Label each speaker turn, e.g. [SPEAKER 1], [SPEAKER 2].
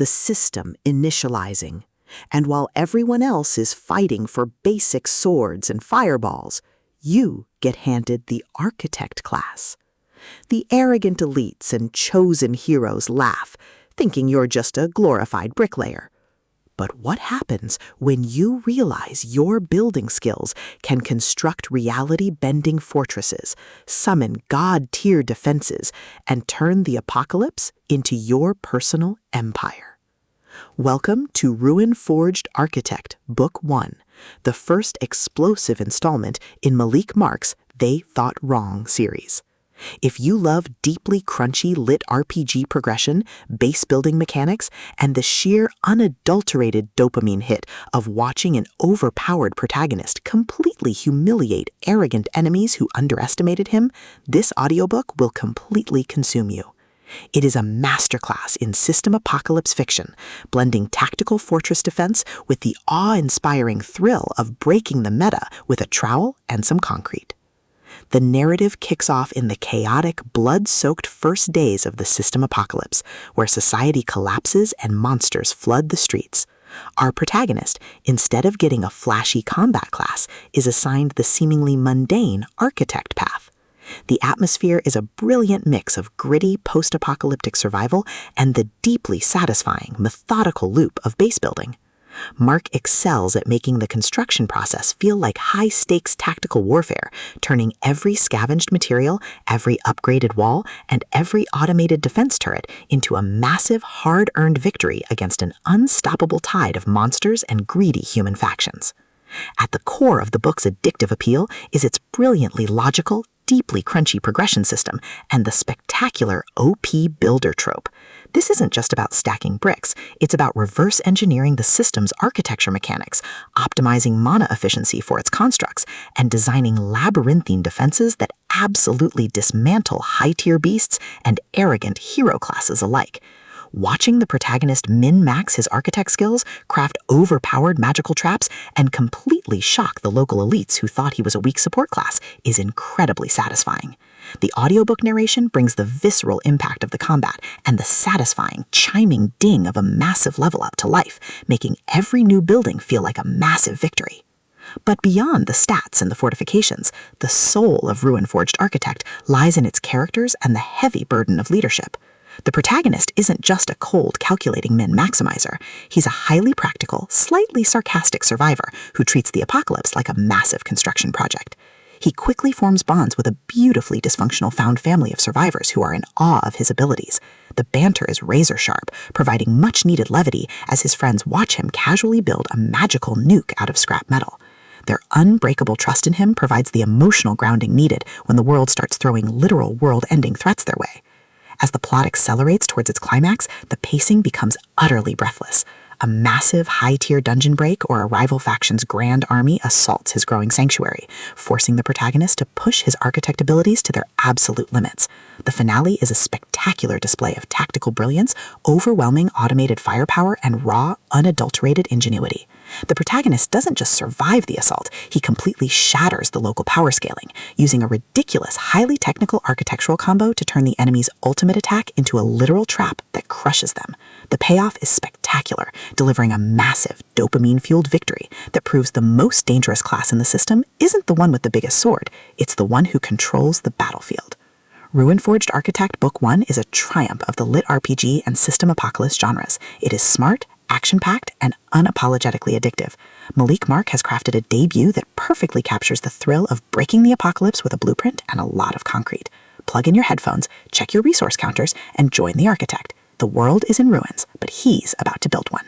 [SPEAKER 1] the system initializing. And while everyone else is fighting for basic swords and fireballs, you get handed the architect class. The arrogant elites and chosen heroes laugh, thinking you're just a glorified bricklayer. But what happens when you realize your building skills can construct reality-bending fortresses, summon god-tier defenses, and turn the apocalypse into your personal empire? Welcome to RuinForged Architect Book One, the first explosive installment in Malik Mark's They Thought Wrong series. If you love deeply crunchy LitRPG progression, base-building mechanics, and the sheer unadulterated dopamine hit of watching an overpowered protagonist completely humiliate arrogant enemies who underestimated him, this audiobook will completely consume you. It is a masterclass in system apocalypse fiction, blending tactical fortress defense with the awe-inspiring thrill of breaking the meta with a trowel and some concrete. The narrative kicks off in the chaotic, blood-soaked first days of the system apocalypse, where society collapses and monsters flood the streets. Our protagonist, instead of getting a flashy combat class, is assigned the seemingly mundane architect path. The atmosphere is a brilliant mix of gritty post-apocalyptic survival and the deeply satisfying, methodical loop of base building. Mark excels at making the construction process feel like high-stakes tactical warfare, turning every scavenged material, every upgraded wall, and every automated defense turret into a massive, hard-earned victory against an unstoppable tide of monsters and greedy human factions. At the core of the book's addictive appeal is its brilliantly logical, deeply crunchy progression system and the spectacular OP builder trope. This isn't just about stacking bricks, it's about reverse engineering the system's architecture mechanics, optimizing mana efficiency for its constructs, and designing labyrinthine defenses that absolutely dismantle high-tier beasts and arrogant hero classes alike. Watching the protagonist min-max his architect skills, craft overpowered magical traps, and completely shock the local elites who thought he was a weak support class is incredibly satisfying. The audiobook narration brings the visceral impact of the combat and the satisfying, chiming ding of a massive level up to life, making every new building feel like a massive victory. But beyond the stats and the fortifications, the soul of RuinForged Architect lies in its characters and the heavy burden of leadership. The protagonist isn't just a cold, calculating min-maximizer. He's a highly practical, slightly sarcastic survivor who treats the apocalypse like a massive construction project. He quickly forms bonds with a beautifully dysfunctional found family of survivors who are in awe of his abilities. The banter is razor-sharp, providing much-needed levity as his friends watch him casually build a magical nuke out of scrap metal. Their unbreakable trust in him provides the emotional grounding needed when the world starts throwing literal world-ending threats their way. As the plot accelerates towards its climax, the pacing becomes utterly breathless. A massive, high-tier dungeon break or a rival faction's grand army assaults his growing sanctuary, forcing the protagonist to push his architect abilities to their absolute limits. The finale is a spectacular display of tactical brilliance, overwhelming automated firepower, and raw, unadulterated ingenuity. The protagonist doesn't just survive the assault, he completely shatters the local power scaling, using a ridiculous, highly technical architectural combo to turn the enemy's ultimate attack into a literal trap that crushes them. The payoff is spectacular, delivering a massive, dopamine-fueled victory that proves the most dangerous class in the system isn't the one with the biggest sword, it's the one who controls the battlefield. RuinForged Architect Book One is a triumph of the LitRPG and system apocalypse genres. It is smart, action-packed, and unapologetically addictive. Malik Mark has crafted a debut that perfectly captures the thrill of breaking the apocalypse with a blueprint and a lot of concrete. Plug in your headphones, check your resource counters, and join the architect. The world is in ruins, but he's about to build one.